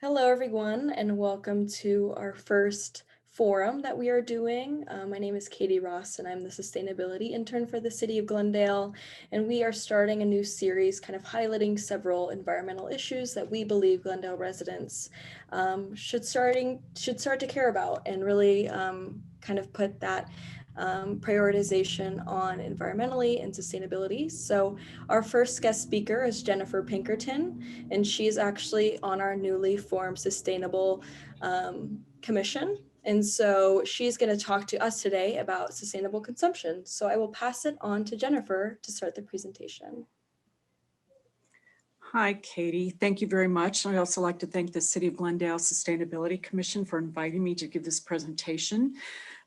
Hello, everyone, and welcome to our first forum that we are doing. My name is Katie Ross, and I'm the sustainability intern for the city of Glendale. And we are starting a new series kind of highlighting several environmental issues that we believe Glendale residents should start to care about and really kind of put that prioritization on environmentally and sustainability. So our first guest speaker is Jennifer Pinkerton, and she's actually on our newly formed Sustainable Commission. And so she's going to talk to us today about sustainable consumption. So I will pass it on to Jennifer to start the presentation. Hi, Katie. Thank you very much. I'd also like to thank the City of Glendale Sustainability Commission for inviting me to give this presentation.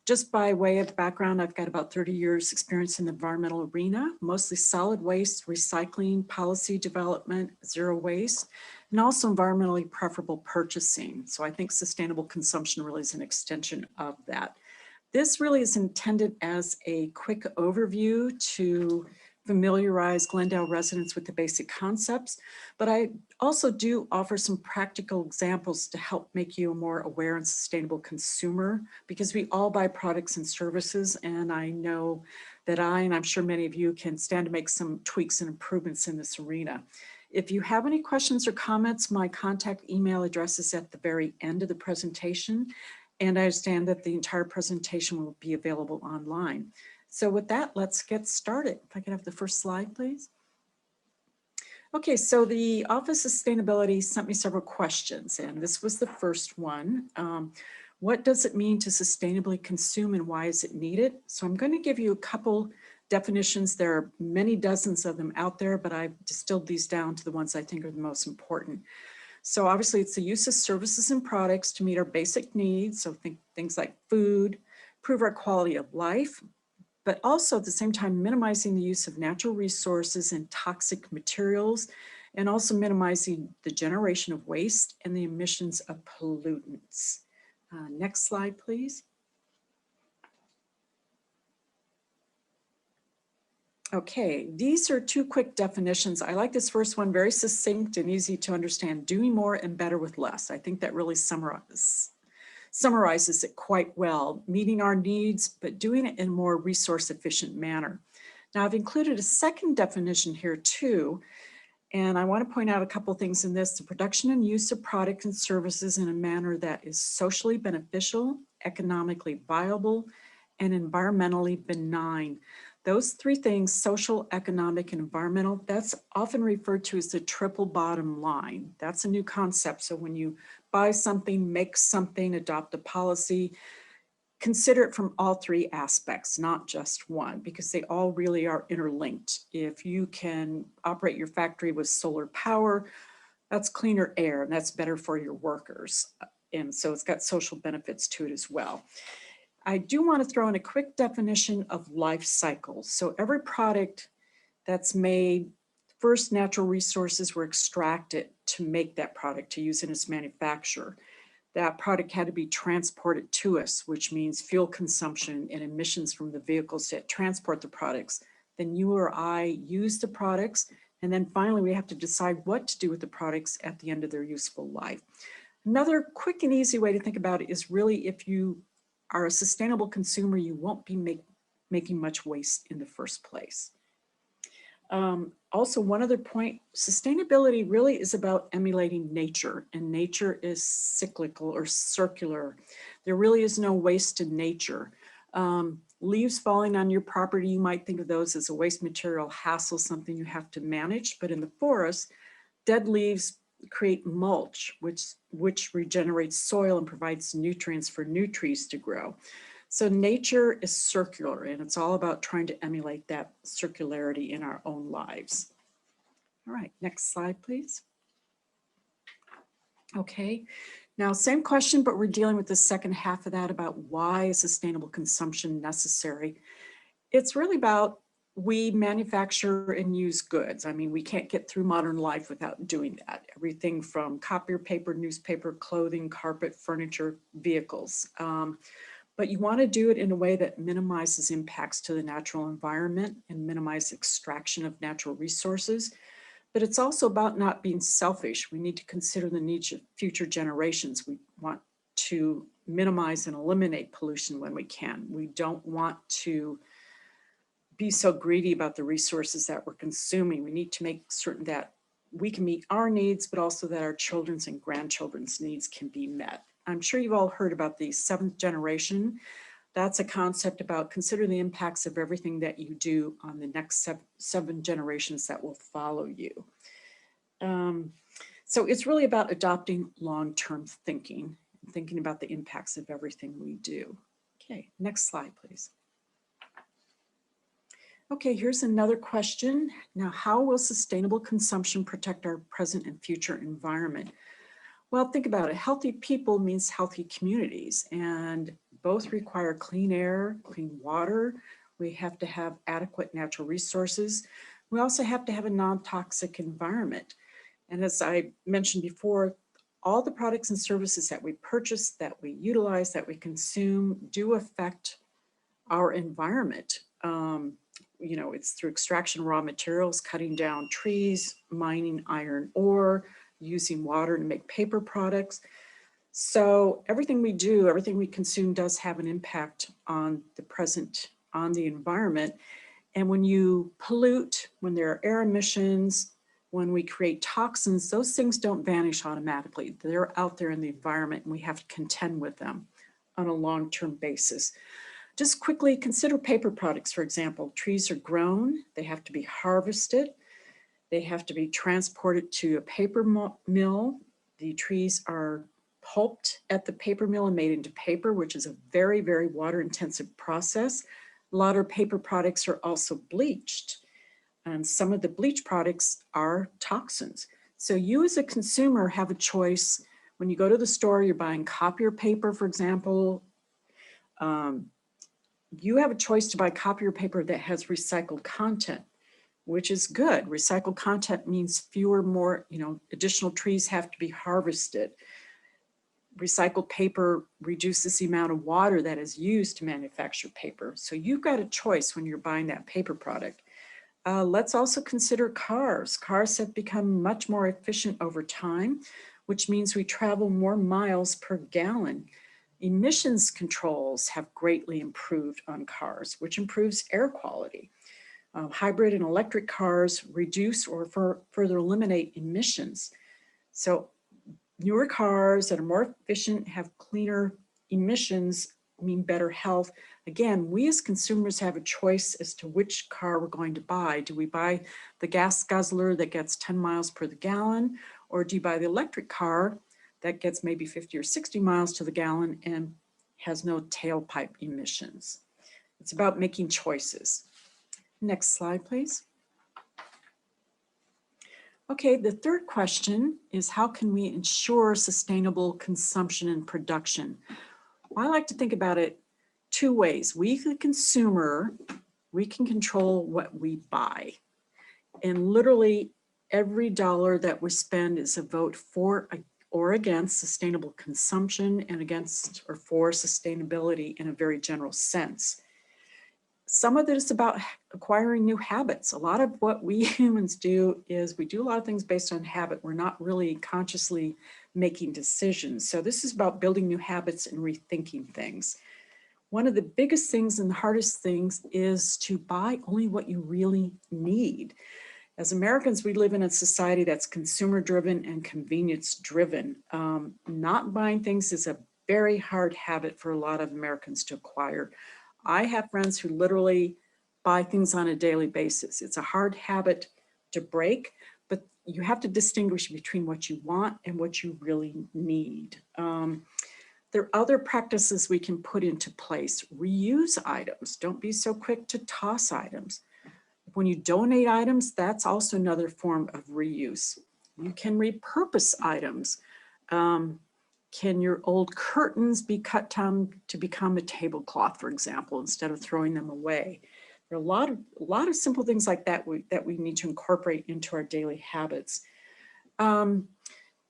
Just by way of background, I've got about 30 years experience in the environmental arena, mostly solid waste, recycling, policy development, zero waste, and also environmentally preferable purchasing. So I think sustainable consumption really is an extension of that. This really is intended as a quick overview to familiarize Glendale residents with the basic concepts, but I also do offer some practical examples to help make you a more aware and sustainable consumer, because we all buy products and services, and I know that and I'm sure many of you can stand to make some tweaks and improvements in this arena. If you have any questions or comments, my contact email address is at the very end of the presentation, and I understand that the entire presentation will be available online. So with that, let's get started. If I could have the first slide, please. Okay, so the Office of Sustainability sent me several questions, and this was the first one. What does it mean to sustainably consume and why is it needed? So I'm going to give you a couple definitions. There are many dozens of them out there, but I've distilled these down to the ones I think are the most important. So obviously it's the use of services and products to meet our basic needs. So think things like food, improve our quality of life, but also at the same time minimizing the use of natural resources and toxic materials, and also minimizing the generation of waste and the emissions of pollutants. Next slide, please. Okay, these are two quick definitions. I like this first one, very succinct and easy to understand: doing more and better with less. I think that really summarizes it quite well, meeting our needs, but doing it in a more resource efficient manner. Now I've included a second definition here too, and I want to point out a couple things in this: the production and use of products and services in a manner that is socially beneficial, economically viable, and environmentally benign. Those three things, social, economic, and environmental, that's often referred to as the triple bottom line. That's a new concept. So when you buy something, make something, adopt a policy, consider it from all three aspects, not just one, because they all really are interlinked. If you can operate your factory with solar power, that's cleaner air and that's better for your workers. And so it's got social benefits to it as well. I do want to throw in a quick definition of life cycle. So every product that's made, first natural resources were extracted to make that product, to use in its manufacture. That product had to be transported to us, which means fuel consumption and emissions from the vehicles that transport the products. Then you or I use the products, and then finally we have to decide what to do with the products at the end of their useful life. Another quick and easy way to think about it is really, if you are a sustainable consumer, you won't be making much waste in the first place. Also, one other point, sustainability really is about emulating nature, and nature is cyclical or circular. There really is no waste in nature. Leaves falling on your property, you might think of those as a waste material hassle, something you have to manage, but in the forest, dead leaves create mulch, which regenerates soil and provides nutrients for new trees to grow. So nature is circular, and it's all about trying to emulate that circularity in our own lives. All right, next slide, please. Okay, now same question, but we're dealing with the second half of that about why is sustainable consumption necessary. It's really about, we manufacture and use goods. I mean, we can't get through modern life without doing that. Everything from copier paper, newspaper, clothing, carpet, furniture, vehicles. But you want to do it in a way that minimizes impacts to the natural environment and minimize extraction of natural resources. but it's also about not being selfish. We need to consider the needs of future generations. We want to minimize and eliminate pollution when we can. We don't want to be so greedy about the resources that we're consuming. We need to make certain that we can meet our needs, but also that our children's and grandchildren's needs can be met. I'm sure you've all heard about the seventh generation. That's a concept about consider the impacts of everything that you do on the next seven generations that will follow you. So it's really about adopting long-term thinking about the impacts of everything we do. Okay, next slide, please. Okay, here's another question. Now, how will sustainable consumption protect our present and future environment? Well, think about it. Healthy people means healthy communities, and both require clean air, clean water. We have to have adequate natural resources. We also have to have a non-toxic environment. And as I mentioned before, all the products and services that we purchase, that we utilize, that we consume do affect our environment. You know, it's through extraction of raw materials, cutting down trees, mining iron ore, using water to make paper products. So everything we do, everything we consume does have an impact on the present, on the environment. And when you pollute, when there are air emissions, when we create toxins, those things don't vanish automatically. They're out there in the environment and we have to contend with them on a long-term basis. Just quickly consider paper products, for example. Trees are grown, they have to be harvested, they have to be transported to a paper mill. The trees are pulped at the paper mill and made into paper, which is a very, very water-intensive process. A lot of paper products are also bleached, and some of the bleach products are toxins. So you as a consumer have a choice. When you go to the store, you're buying copier paper, for example, you have a choice to buy copier paper that has recycled content, which is good. Recycled content means more, additional trees have to be harvested. Recycled paper reduces the amount of water that is used to manufacture paper. So you've got a choice when you're buying that paper product. Let's also consider cars. Cars have become much more efficient over time, which means we travel more miles per gallon. Emissions controls have greatly improved on cars, which improves air quality. Hybrid and electric cars reduce or further eliminate emissions. So newer cars that are more efficient, have cleaner emissions, mean better health. Again, we as consumers have a choice as to which car we're going to buy. Do we buy the gas guzzler that gets 10 miles per the gallon, or do you buy the electric car that gets maybe 50 or 60 miles to the gallon and has no tailpipe emissions? It's about making choices. Next slide, please. Okay, the third question is, how can we ensure sustainable consumption and production? Well, I like to think about it two ways. We, the consumer, we can control what we buy. And literally every dollar that we spend is a vote for or against sustainable consumption and against or for sustainability in a very general sense. Some of it is about acquiring new habits. A lot of what we humans do is we do a lot of things based on habit. We're not really consciously making decisions. So this is about building new habits and rethinking things. One of the biggest things and the hardest things is to buy only what you really need. As Americans, we live in a society that's consumer driven and convenience driven. Not buying things is a very hard habit for a lot of Americans to acquire. I have friends who literally buy things on a daily basis. It's a hard habit to break, but you have to distinguish between what you want and what you really need. There are other practices we can put into place. Reuse items. Don't be so quick to toss items. When you donate items, that's also another form of reuse. You can repurpose items. Can your old curtains be cut down to become a tablecloth, for example, instead of throwing them away? There are a lot of simple things like that that we need to incorporate into our daily habits.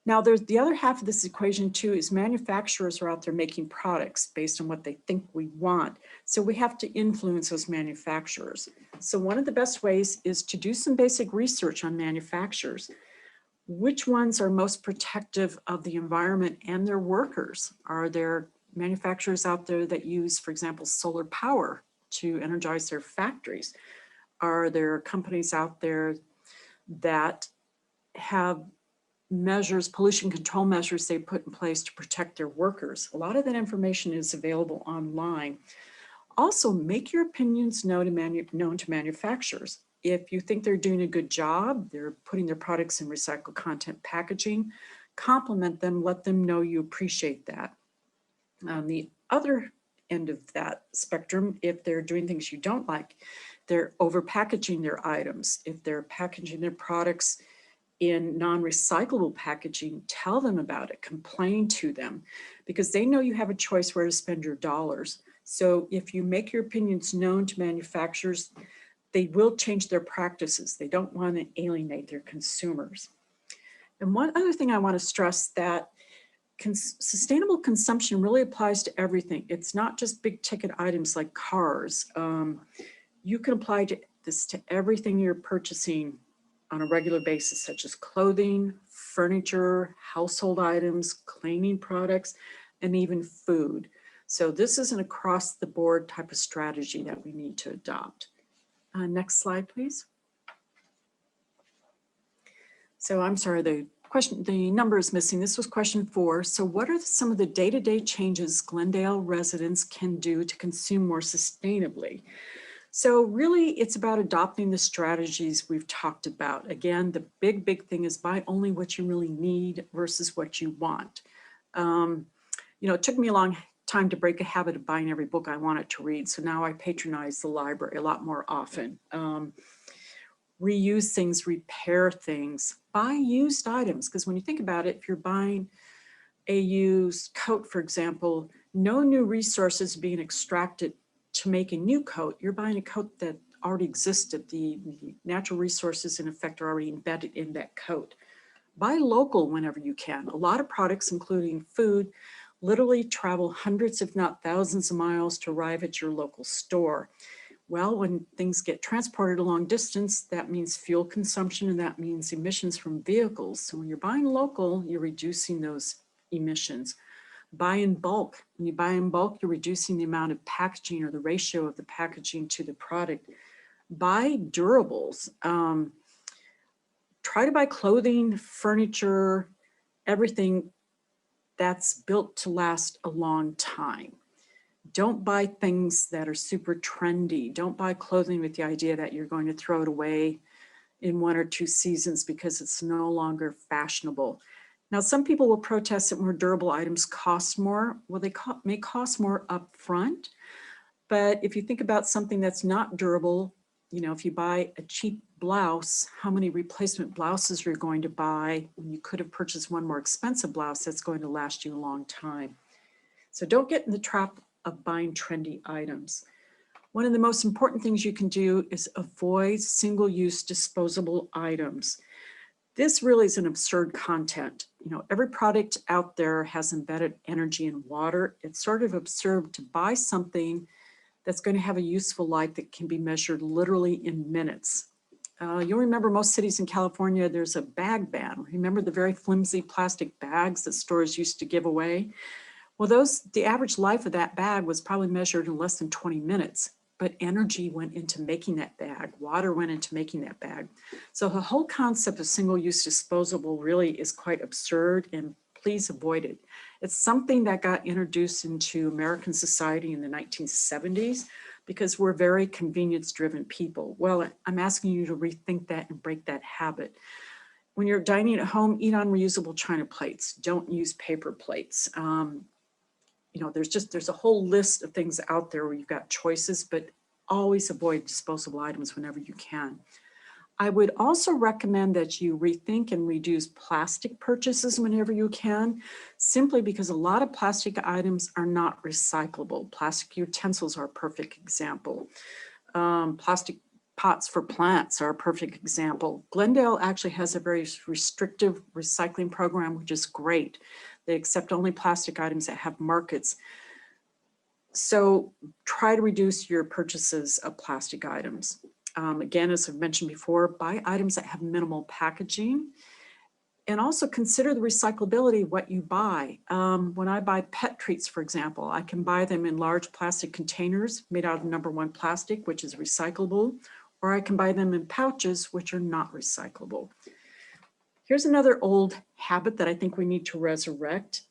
Now, there's the other half of this equation too, is manufacturers are out there making products based on what they think we want. So we have to influence those manufacturers. So one of the best ways is to do some basic research on manufacturers. Which ones are most protective of the environment and their workers? Are there manufacturers out there that use, for example, solar power to energize their factories? Are there companies out there that have measures, pollution control measures they put in place to protect their workers? A lot of that information is available online. Also, make your opinions known to manufacturers. If you think they're doing a good job, they're putting their products in recycled content packaging, compliment them, let them know you appreciate that. On the other end of that spectrum, if they're doing things you don't like, they're over packaging their items. If they're packaging their products in non-recyclable packaging, tell them about it, complain to them, because they know you have a choice where to spend your dollars. So if you make your opinions known to manufacturers, they will change their practices. They don't want to alienate their consumers. And one other thing I want to stress, that sustainable consumption really applies to everything. It's not just big ticket items like cars. You can apply this to everything you're purchasing on a regular basis, such as clothing, furniture, household items, cleaning products, and even food. So this is an across the board type of strategy that we need to adopt. Next slide, please. So I'm sorry, the number is missing. This was question 4. So what are some of the day-to-day changes Glendale residents can do to consume more sustainably? So really, it's about adopting the strategies we've talked about. Again, the big thing is buy only what you really need versus what you want. It took me a long time to break a habit of buying every book I wanted to read. So now I patronize the library a lot more often. Reuse things, repair things, buy used items. Because when you think about it, if you're buying a used coat, for example, no new resources being extracted to make a new coat. You're buying a coat that already existed. The natural resources in effect are already embedded in that coat. Buy local whenever you can. A lot of products, including food, literally travel hundreds, if not thousands of miles to arrive at your local store. Well, when things get transported a long distance, that means fuel consumption and that means emissions from vehicles. So when you're buying local, you're reducing those emissions. Buy in bulk. When you buy in bulk, you're reducing the amount of packaging or the ratio of the packaging to the product. Buy durables. Try to buy clothing, furniture, everything that's built to last a long time. Don't buy things that are super trendy. Don't buy clothing with the idea that you're going to throw it away in 1 or 2 seasons because it's no longer fashionable. Now, some people will protest that more durable items cost more. Well, they may cost more upfront, but if you think about something that's not durable, if you buy a cheap blouse, how many replacement blouses you're going to buy when you could have purchased one more expensive blouse that's going to last you a long time. So don't get in the trap of buying trendy items. One of the most important things you can do is avoid single-use disposable items. This really is an absurd content. Every product out there has embedded energy and water. It's sort of absurd to buy something that's going to have a useful life that can be measured literally in minutes. You'll remember most cities in California, there's a bag ban. Remember the very flimsy plastic bags that stores used to give away? Well, the average life of that bag was probably measured in less than 20 minutes. But energy went into making that bag, water went into making that bag. So the whole concept of single-use disposable really is quite absurd, and please avoid it. It's something that got introduced into American society in the 1970s because we're very convenience-driven people. Well, I'm asking you to rethink that and break that habit. When you're dining at home, eat on reusable china plates. Don't use paper plates. There's a whole list of things out there where you've got choices, but always avoid disposable items whenever you can. I would also recommend that you rethink and reduce plastic purchases whenever you can, simply because a lot of plastic items are not recyclable. Plastic utensils are a perfect example. Plastic pots for plants are a perfect example. Glendale actually has a very restrictive recycling program, which is great. They accept only plastic items that have markets. So try to reduce your purchases of plastic items. Again, as I've mentioned before, buy items that have minimal packaging. And also consider the recyclability of what you buy. When I buy pet treats, for example, I can buy them in large plastic containers made out of #1 plastic, which is recyclable, or I can buy them in pouches, which are not recyclable. Here's another old habit that I think we need to resurrect.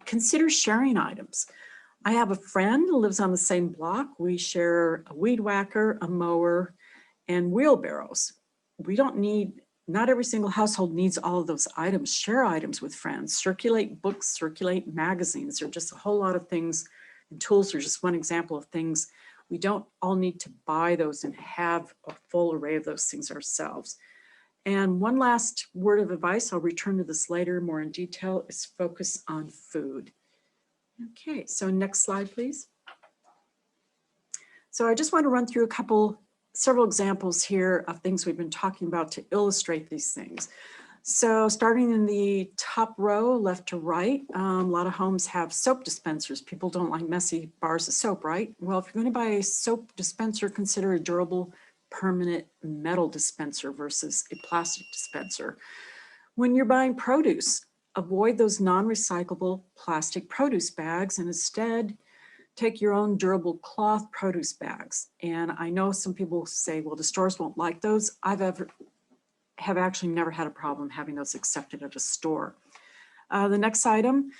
Consider sharing items. I have a friend who lives on the same block. We share a weed whacker, a mower, and wheelbarrows. Not every single household needs all of those items. Share items with friends, circulate books, circulate magazines. There are just a whole lot of things, and tools are just one example of things. We don't all need to buy those and have a full array of those things ourselves. And one last word of advice, I'll return to this later more in detail, is focus on food. Okay, so next slide, please. So I just want to run through several examples here of things we've been talking about to illustrate these things. So starting in the top row, left to right, a lot of homes have soap dispensers. People don't like messy bars of soap, right? Well, if you're going to buy a soap dispenser, consider a durable, permanent metal dispenser versus a plastic dispenser. When you're buying produce, avoid those non-recyclable plastic produce bags and instead take your own durable cloth produce bags. And I know some people say, well, the stores won't like those. Have actually never had a problem having those accepted at a store. The next item,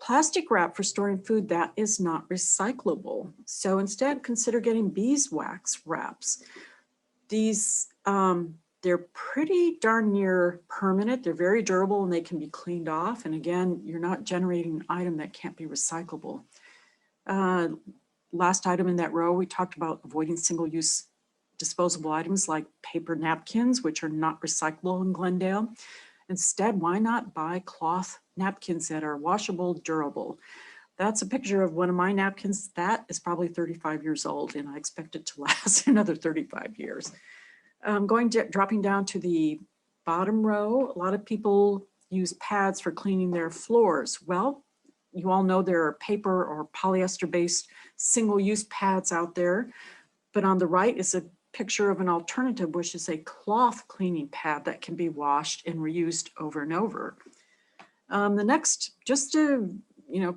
plastic wrap for storing food that is not recyclable. So instead consider getting beeswax wraps. These, they're pretty darn near permanent. They're very durable and they can be cleaned off. And again, you're not generating an item that can't be recyclable. Last item in that row, we talked about avoiding single-use disposable items like paper napkins, which are not recyclable in Glendale. Instead, why not buy cloth napkins that are washable, durable? That's a picture of one of my napkins. That is probably 35 years old, and I expect it to last another 35 years. Dropping down to the bottom row, a lot of people use pads for cleaning their floors. Well, you all know there are paper or polyester-based single-use pads out there, but on the right is a picture of an alternative, which is a cloth cleaning pad that can be washed and reused over and over. The next, just a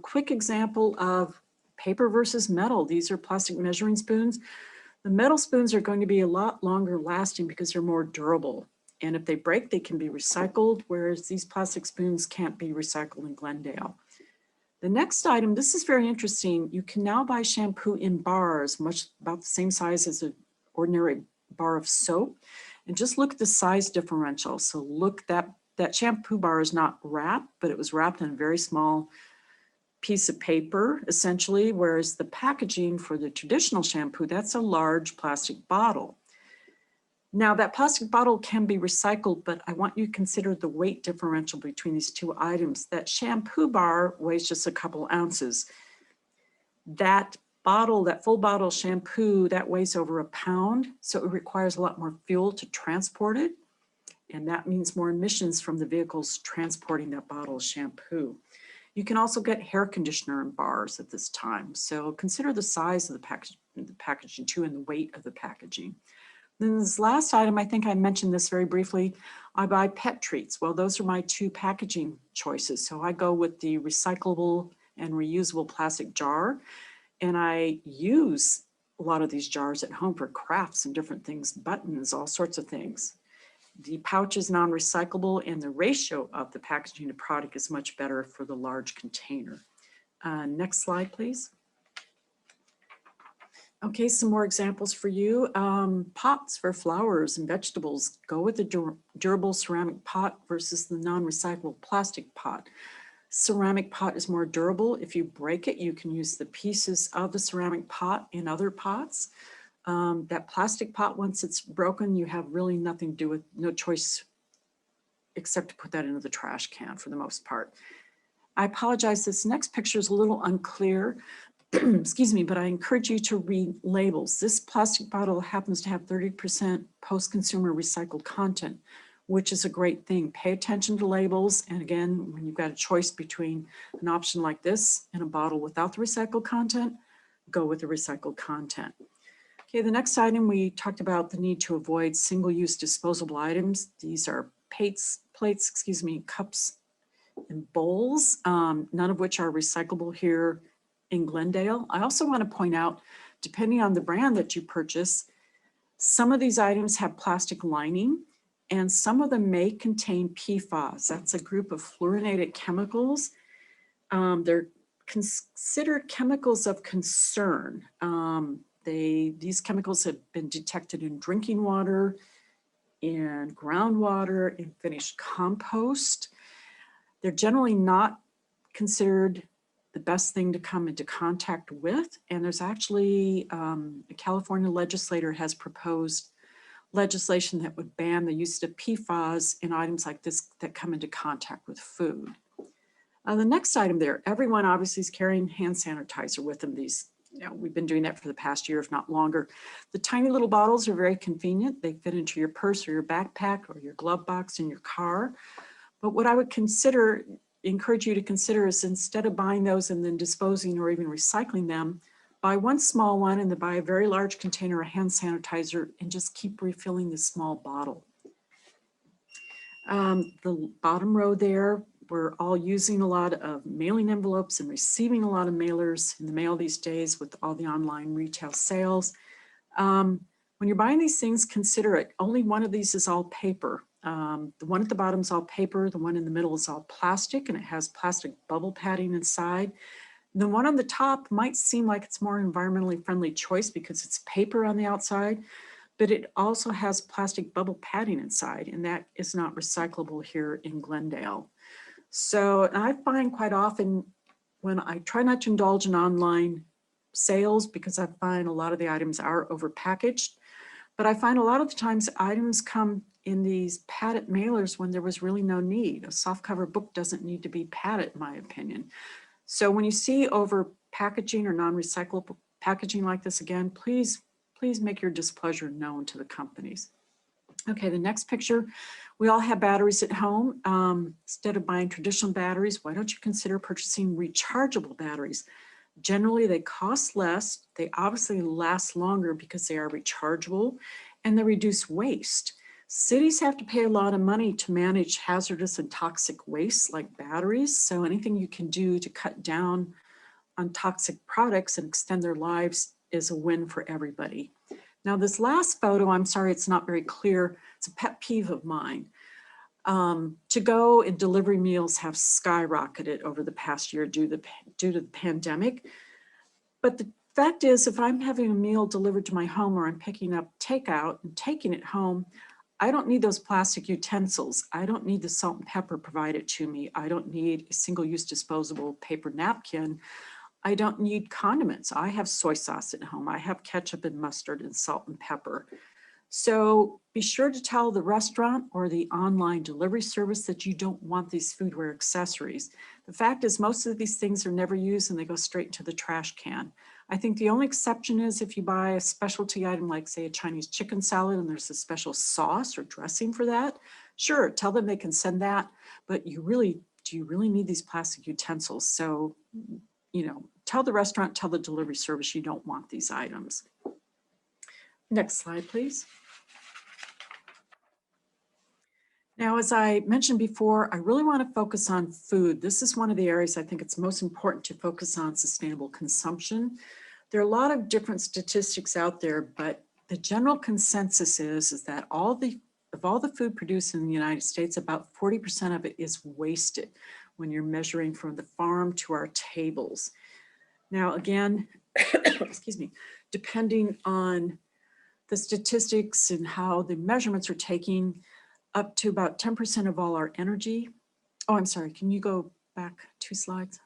quick example of paper versus metal. These are plastic measuring spoons. The metal spoons are going to be a lot longer lasting because they're more durable. And if they break, they can be recycled, whereas these plastic spoons can't be recycled in Glendale. The next item, this is very interesting. You can now buy shampoo in bars, much about the same size as an ordinary bar of soap. And just look at the size differential. So look, that shampoo bar is not wrapped, but it was wrapped in a very small piece of paper, essentially, whereas the packaging for the traditional shampoo, that's a large plastic bottle. Now that plastic bottle can be recycled, but I want you to consider the weight differential between these two items. That shampoo bar weighs just a couple ounces. That bottle, that full bottle shampoo, that weighs over a pound. So it requires a lot more fuel to transport it. And that means more emissions from the vehicles transporting that bottle of shampoo. You can also get hair conditioner in bars at this time. So consider the size of the packaging too and the weight of the packaging. Then this last item, I think I mentioned this very briefly, I buy pet treats. Well, those are my two packaging choices. So I go with the recyclable and reusable plastic jar, and I use a lot of these jars at home for crafts and different things, buttons, all sorts of things. The pouch is non-recyclable and the ratio of the packaging to product is much better for the large container. Next slide, please. Okay, some more examples for you. Pots for flowers and vegetables. Go with the durable ceramic pot versus the non-recyclable plastic pot. Ceramic pot is more durable. If you break it, you can use the pieces of the ceramic pot in other pots. That plastic pot, once it's broken, you have really nothing to do with, no choice except to put that into the trash can for the most part. I apologize, this next picture is a little unclear, excuse me, but I encourage you to read labels. This plastic bottle happens to have 30% post-consumer recycled content, which is a great thing. Pay attention to labels. And again, when you've got a choice between an option like this and a bottle without the recycled content, go with the recycled content. Okay, the next item, we talked about the need to avoid single-use disposable items. These are plates, cups, and bowls, none of which are recyclable here in Glendale. I also want to point out, depending on the brand that you purchase, some of these items have plastic lining and some of them may contain PFAS. That's a group of fluorinated chemicals. They're considered chemicals of concern. These chemicals have been detected in drinking water, in groundwater, in finished compost. They're generally not considered the best thing to come into contact with. And there's actually a California legislator has proposed legislation that would ban the use of PFAS in items like this that come into contact with food. The next item there, everyone obviously is carrying hand sanitizer with them. We've been doing that for the past year, if not longer. The tiny little bottles are very convenient. They fit into your purse or your backpack or your glove box in your car. But what I would encourage you to consider is, instead of buying those and then disposing or even recycling them, buy one small one and then buy a very large container of hand sanitizer and just keep refilling the small bottle. The bottom row there, we're all using a lot of mailing envelopes and receiving a lot of mailers in the mail these days with all the online retail sales. When you're buying these things, consider it. Only one of these is all paper. The one at the bottom is all paper. The one in the middle is all plastic, and it has plastic bubble padding inside. The one on the top might seem like it's more environmentally friendly choice because it's paper on the outside, but it also has plastic bubble padding inside, and that is not recyclable here in Glendale. So I find quite often when I try not to indulge in online sales, because I find a lot of the items are overpackaged, but I find a lot of the times items come in these padded mailers when there was really no need. A softcover book doesn't need to be padded, in my opinion. So when you see over packaging or non-recyclable packaging like this again, please make your displeasure known to the companies. Okay, the next picture, we all have batteries at home. Instead of buying traditional batteries, why don't you consider purchasing rechargeable batteries? Generally, they cost less. They obviously last longer because they are rechargeable, and they reduce waste. Cities have to pay a lot of money to manage hazardous and toxic waste like batteries. So anything you can do to cut down on toxic products and extend their lives is a win for everybody. Now, this last photo, I'm sorry, it's not very clear. It's a pet peeve of mine. To-go and delivery meals have skyrocketed over the past year due to the pandemic. But the fact is, if I'm having a meal delivered to my home or I'm picking up takeout and taking it home, I don't need those plastic utensils. I don't need the salt and pepper provided to me. I don't need a single-use disposable paper napkin. I don't need condiments. I have soy sauce at home. I have ketchup and mustard and salt and pepper. So be sure to tell the restaurant or the online delivery service that you don't want these foodware accessories. The fact is, most of these things are never used and they go straight into the trash can. I think the only exception is if you buy a specialty item like, say, a Chinese chicken salad and there's a special sauce or dressing for that. Sure, tell them they can send that, but do you really need these plastic utensils? So, tell the restaurant, tell the delivery service you don't want these items. Next slide, please. Now, as I mentioned before, I really want to focus on food. This is one of the areas I think it's most important to focus on sustainable consumption. There are a lot of different statistics out there, but the general consensus is that of all the food produced in the United States, about 40% of it is wasted when you're measuring from the farm to our tables. Now, again, excuse me, depending on the statistics and how the measurements are taking, up to about 10% of all our energy. Oh, I'm sorry, can you go back 2 slides?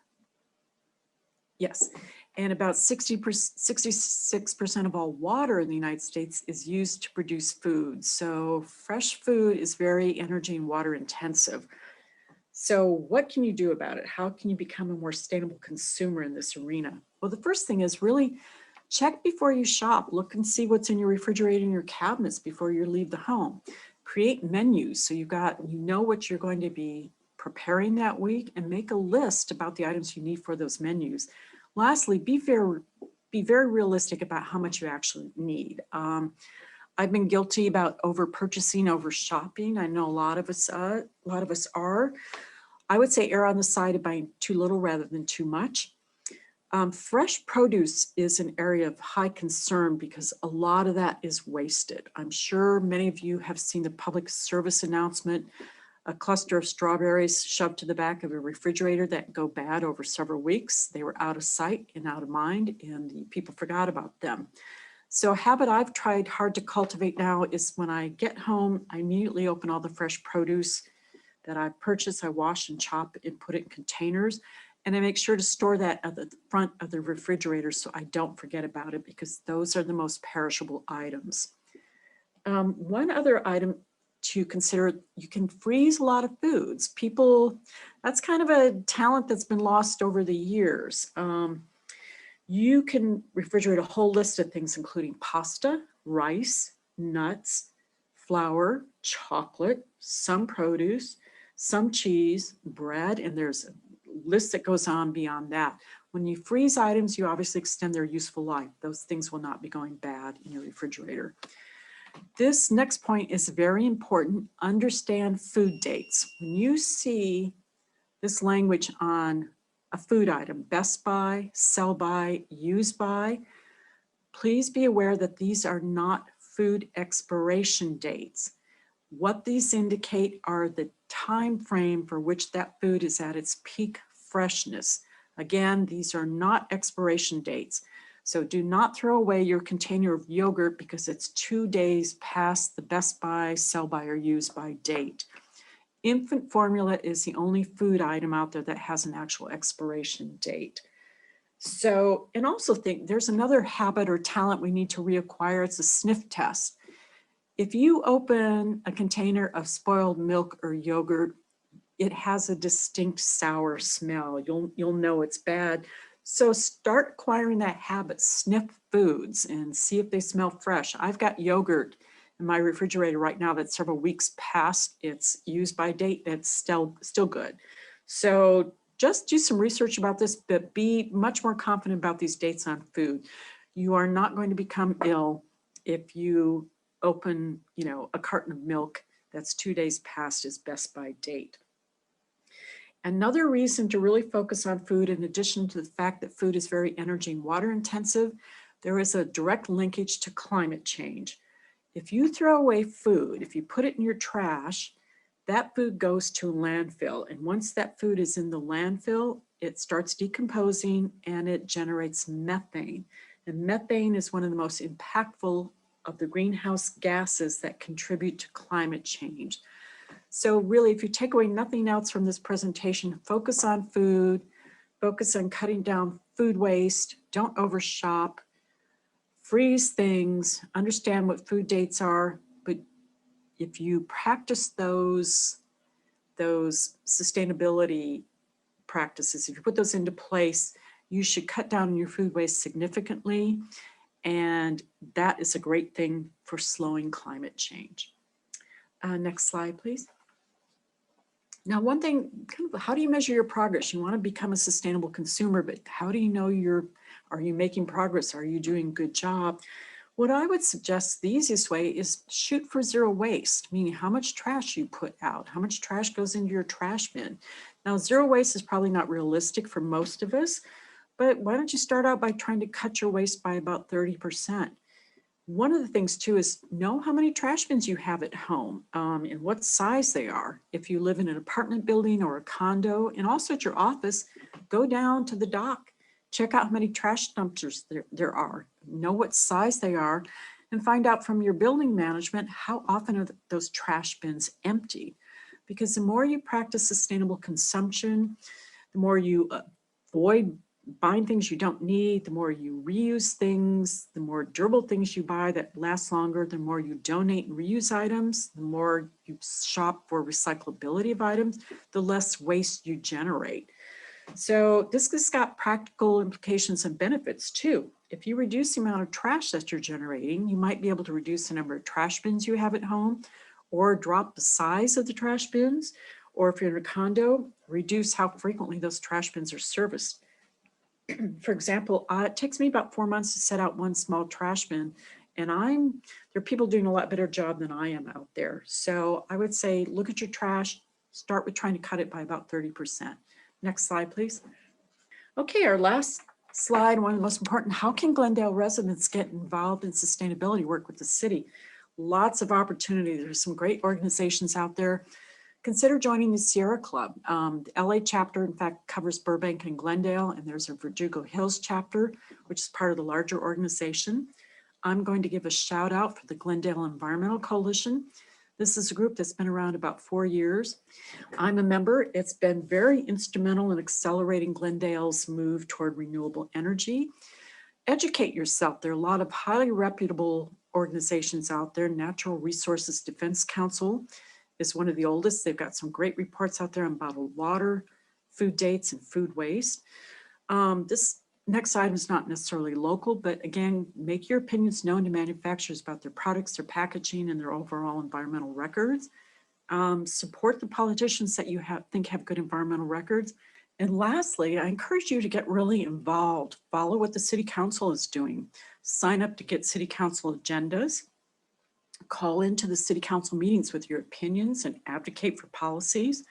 Yes, and about 66% of all water in the United States is used to produce food. So fresh food is very energy and water intensive. So what can you do about it? How can you become a more sustainable consumer in this arena? Well, the first thing is really check before you shop. Look and see what's in your refrigerator and your cabinets before you leave the home. Create menus so you know what you're going to be preparing that week, and make a list about the items you need for those menus. Lastly, be very realistic about how much you actually need. I've been guilty about over purchasing, over shopping. I know a lot of us are. I would say err on the side of buying too little rather than too much. Fresh produce is an area of high concern because a lot of that is wasted. I'm sure many of you have seen the public service announcement, a cluster of strawberries shoved to the back of a refrigerator that go bad over several weeks. They were out of sight and out of mind, and the people forgot about them. So a habit I've tried hard to cultivate now is when I get home, I immediately open all the fresh produce that I purchase. I wash and chop and put it in containers. And I make sure to store that at the front of the refrigerator so I don't forget about it, because those are the most perishable items. One other item to consider, you can freeze a lot of foods. That's kind of a talent that's been lost over the years. You can refrigerate a whole list of things, including pasta, rice, nuts, flour, chocolate, some produce, some cheese, bread, and there's a list that goes on beyond that. When you freeze items, you obviously extend their useful life. Those things will not be going bad in your refrigerator. This next point is very important. Understand food dates. When you see this language on a food item, best by, sell by, use by, please be aware that these are not food expiration dates. What these indicate are the time frame for which that food is at its peak freshness. Again, these are not expiration dates. So do not throw away your container of yogurt because it's 2 days past the best by, sell by, or use by date. Infant formula is the only food item out there that has an actual expiration date. So, and also think there's another habit or talent we need to reacquire. It's a sniff test. If you open a container of spoiled milk or yogurt, it has a distinct sour smell. You'll know it's bad. So start acquiring that habit. Sniff foods and see if they smell fresh. I've got yogurt in my refrigerator right now that's several weeks past its use by date. It's still good. So just do some research about this, but be much more confident about these dates on food. You are not going to become ill if you open, a carton of milk that's 2 days past its best by date. Another reason to really focus on food, in addition to the fact that food is very energy and water intensive, there is a direct linkage to climate change. If you throw away food, if you put it in your trash, that food goes to a landfill. And once that food is in the landfill, it starts decomposing and it generates methane. And methane is one of the most impactful of the greenhouse gases that contribute to climate change. So really, if you take away nothing else from this presentation, focus on food, focus on cutting down food waste, don't overshop, freeze things, understand what food dates are. But if you practice those sustainability practices, if you put those into place, you should cut down on your food waste significantly. And that is a great thing for slowing climate change. Next slide, please. Now, one thing, how do you measure your progress? You want to become a sustainable consumer, but how do you know are you making progress? Are you doing a good job? What I would suggest, the easiest way is shoot for zero waste, meaning how much trash you put out, how much trash goes into your trash bin. Now, zero waste is probably not realistic for most of us, but why don't you start out by trying to cut your waste by about 30%? One of the things too is know how many trash bins you have at home and what size they are. If you live in an apartment building or a condo, and also at your office, go down to the dock, check out how many trash dumpsters there are, know what size they are, and find out from your building management how often are those trash bins empty. Because the more you practice sustainable consumption, the more you avoid buying things you don't need, the more you reuse things, the more durable things you buy that last longer, the more you donate and reuse items, the more you shop for recyclability of items, the less waste you generate. So this has got practical implications and benefits too. If you reduce the amount of trash that you're generating, you might be able to reduce the number of trash bins you have at home, or drop the size of the trash bins, or if you're in a condo, reduce how frequently those trash bins are serviced. For example, it takes me about 4 months to set out one small trash bin, and there are people doing a lot better job than I am out there. So I would say, look at your trash, start with trying to cut it by about 30%. Next slide, please. Okay, our last slide, one of the most important, how can Glendale residents get involved in sustainability work with the city? Lots of opportunity. There's some great organizations out there. Consider joining the Sierra Club. The LA chapter, in fact, covers Burbank and Glendale, and there's a Verdugo Hills chapter, which is part of the larger organization. I'm going to give a shout out for the Glendale Environmental Coalition. This is a group that's been around about 4 years. I'm a member. It's been very instrumental in accelerating Glendale's move toward renewable energy. Educate yourself. There are a lot of highly reputable organizations out there. Natural Resources Defense Council is one of the oldest. They've got some great reports out there on bottled water, food dates, and food waste. This next item is not necessarily local, but again, make your opinions known to manufacturers about their products, their packaging, and their overall environmental records. Support the politicians that you think have good environmental records. And lastly, I encourage you to get really involved. Follow what the City Council is doing. Sign up to get City Council agendas. Call into the City Council meetings with your opinions and advocate for policies.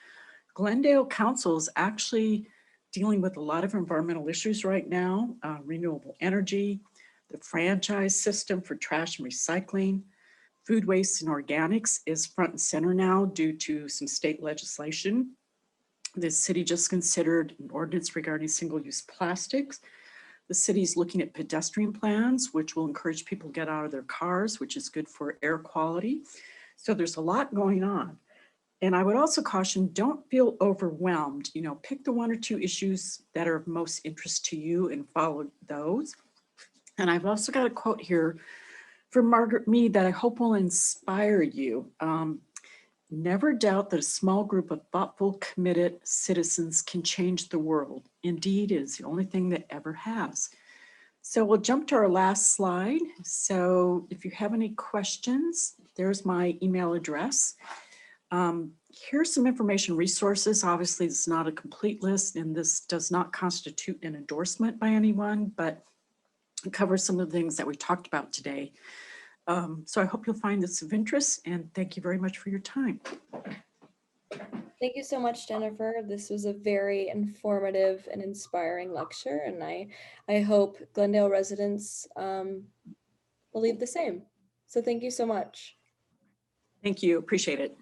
Glendale Council is actually dealing with a lot of environmental issues right now, renewable energy, the franchise system for trash and recycling. Food waste and organics is front and center now due to some state legislation. The city just considered an ordinance regarding single-use plastics. The city's looking at pedestrian plans, which will encourage people to get out of their cars, which is good for air quality. So there's a lot going on. And I would also caution, don't feel overwhelmed. Pick the 1 or 2 issues that are of most interest to you and follow those. And I've also got a quote here from Margaret Mead that I hope will inspire you. Never doubt that a small group of thoughtful, committed citizens can change the world. Indeed, it is the only thing that ever has. So we'll jump to our last slide. So if you have any questions, there's my email address. Here's some information resources. Obviously, it's not a complete list, and this does not constitute an endorsement by anyone, but it covers some of the things that we talked about today. So I hope you'll find this of interest, and thank you very much for your time. Thank you so much, Jennifer. This was a very informative and inspiring lecture, and I hope Glendale residents believe the same. So thank you so much. Thank you. Appreciate it.